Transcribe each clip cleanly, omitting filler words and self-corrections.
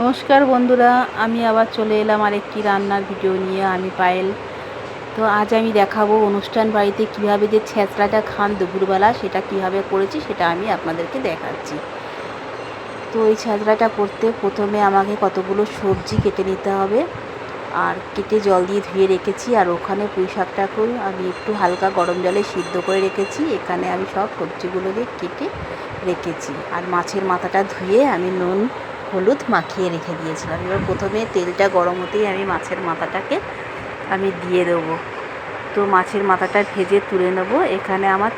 নমস্কার বন্ধুরা, আমি আবার চলে এলাম আরেকটি রান্নার ভিডিও নিয়ে। আমি পায়েল। তো আজ আমি দেখাবো অনুষ্ঠান বাড়িতে কিভাবে যে ছ্যাঁচড়াটা খান দুপুরবেলা, সেটা কিভাবে করেছি সেটা আমি আপনাদেরকে দেখাচ্ছি। তো এই ছ্যাঁচড়াটা করতে প্রথমে আমাকে কতগুলো সবজি কেটে নিতে হবে, আর কেটে জল দিয়ে ধুয়ে রেখেছি। আর ওখানে পুঁই শাকটাকেও আমি একটু হালকা গরম জলে সিদ্ধ করে রেখেছি। এখানে আমি সব সবজিগুলোকে কেটে রেখেছি। আর মাছের মাথাটা ধুয়ে আমি নুন হলুদ মাখিয়ে রেখে দিয়েছিলাম। এবার প্রথমে তেলটা গরম হতেই আমি মাছের মাথাটাকে আমি দিয়ে দেবো। তো মাছের মাথাটা ভেজে তুলে নেব। এখানে আমার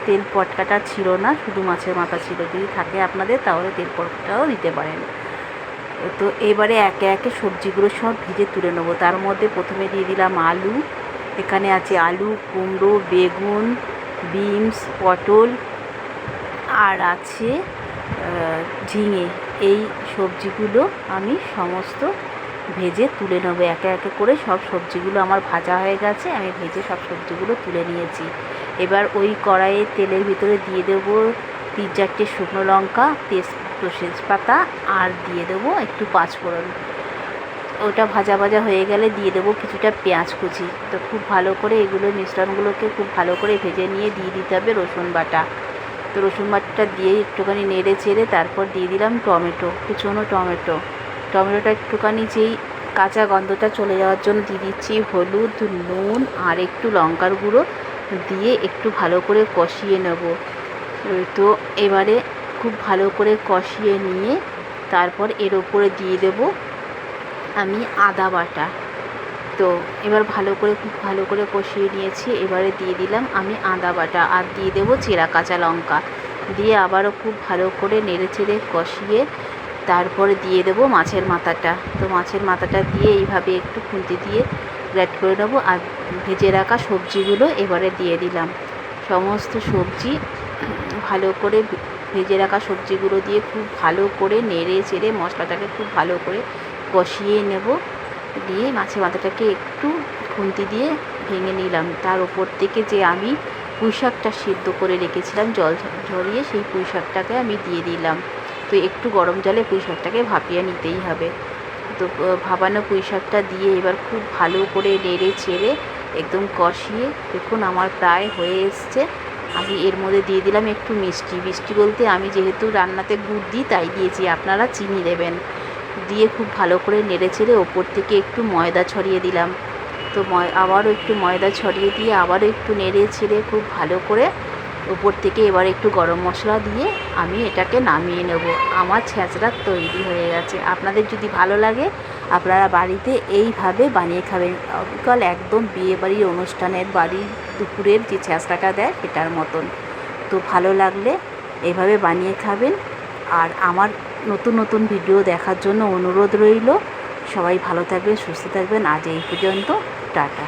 তেল পটকাটা ছিল না, শুধু মাছের মাথা ছিল। যদি থাকে আপনাদের তাহলে তেল পটকাটাও দিতে পারেন। তো এবারে একে একে সবজিগুলো সব ভেজে তুলে নেবো। তার মধ্যে প্রথমে দিয়ে দিলাম আলু। এখানে আছে আলু, কুমড়ো, বেগুন, বিনস, পটল, আর আছে ঝিঙে। এই সবজিগুলো আমি সমস্ত ভেজে তুলে নেবো। একে একে করে সব সবজিগুলো আমার ভাজা হয়ে গেছে, আমি ভেজে সব সবজিগুলো তুলে নিয়েছি। এবার ওই কড়াইয়ে তেলের ভিতরে দিয়ে দেবো 3-4টে শুকনো লঙ্কা, তেজপাতা, আর দিয়ে দেবো একটু পাঁচফোড়ন। ওটা ভাজা ভাজা হয়ে গেলে দিয়ে দেবো কিছুটা পেঁয়াজ কুচি। তো খুব ভালো করে এগুলো মিশ্রণগুলোকে খুব ভালো করে ভেজে নিয়ে দিয়ে দিতে হবে রসুন বাটা। তো রসুন বাটাটা দিয়ে একটুখানি নেড়ে চেড়ে তারপর দিয়ে দিলাম টমেটো, কুচনো টমেটোটা একটুখানি যেই কাঁচা গন্ধটা চলে যাওয়ার জন্য দিয়ে দিচ্ছি হলুদ, নুন আর একটু লঙ্কার গুঁড়ো দিয়ে একটু ভালো করে কষিয়ে নেব। তো এবারে খুব ভালো করে কষিয়ে নিয়ে তারপর এর ওপরে দিয়ে দেব আমি আদা বাটা। তো এবার খুব ভালো করে কষিয়ে নিয়েছি। এবারে দিয়ে দিলাম আমি আদা বাটা, আর দিয়ে দেবো চেরা কাঁচা লঙ্কা দিয়ে আবারও খুব ভালো করে নেড়ে চেড়ে কষিয়ে তারপরে দিয়ে দেবো মাছের মাথাটা। তো মাছের মাথাটা দিয়ে এইভাবে একটু খুন্তি দিয়ে গ্রেট করে নেবো। আর ভেজে রাখা সবজিগুলো এবারে দিয়ে দিলাম। সমস্ত সবজি ভালো করে ভেজে রাখা সবজিগুলো দিয়ে খুব ভালো করে নেড়ে চেড়ে মশলাটাকে খুব ভালো করে কষিয়ে নেব। দিয়ে মাছের মাথাটাকে একটু খুন্তি দিয়ে ভেঙে নিলাম। তার উপর থেকে যে আমি পুঁই শাকটা সিদ্ধ করে রেখেছিলাম জল ঝরিয়ে, সেই পুঁই শাকটাকে আমি দিয়ে দিলাম। তো একটু গরম জলে পুঁই শাকটাকে ভাপিয়ে নিতেই হবে। তো ভাপানো পুঁই শাকটা দিয়ে এবার খুব ভালো করে নেড়ে চেড়ে একদম কষিয়ে দেখুন আমার প্রায় হয়ে এসছে। আমি এর মধ্যে দিয়ে দিলাম একটু মিষ্টি বলতে আমি যেহেতু রান্নাতে গুড় দিই তাই দিয়েছি, আপনারা চিনি দেবেন। দিয়ে খুব ভালো করে নেড়ে চেড়ে ওপর থেকে একটু ময়দা ছড়িয়ে দিলাম। তো আবারও একটু ময়দা ছড়িয়ে দিয়ে আবারও একটু নেড়ে চেড়ে খুব ভালো করে ওপর থেকে এবার একটু গরম মশলা দিয়ে আমি এটাকে নামিয়ে নেব। আমার ছ্যাঁচড়া তৈরি হয়ে গেছে। আপনাদের যদি ভালো লাগে আপনারা বাড়িতে এইভাবে বানিয়ে খাবেন। বিকাল একদম বিয়েবাড়ির অনুষ্ঠানের বাড়ির দুপুরের যে ছ্যাঁচড়াটা দেয় সেটার মতন। তো ভালো লাগলে এভাবে বানিয়ে খাবেন। আর আমার নতুন নতুন ভিডিও দেখার জন্য অনুরোধ রইল। সবাই ভালো থাকবেন, সুস্থ থাকবেন। আজ এই পর্যন্ত, টাটা।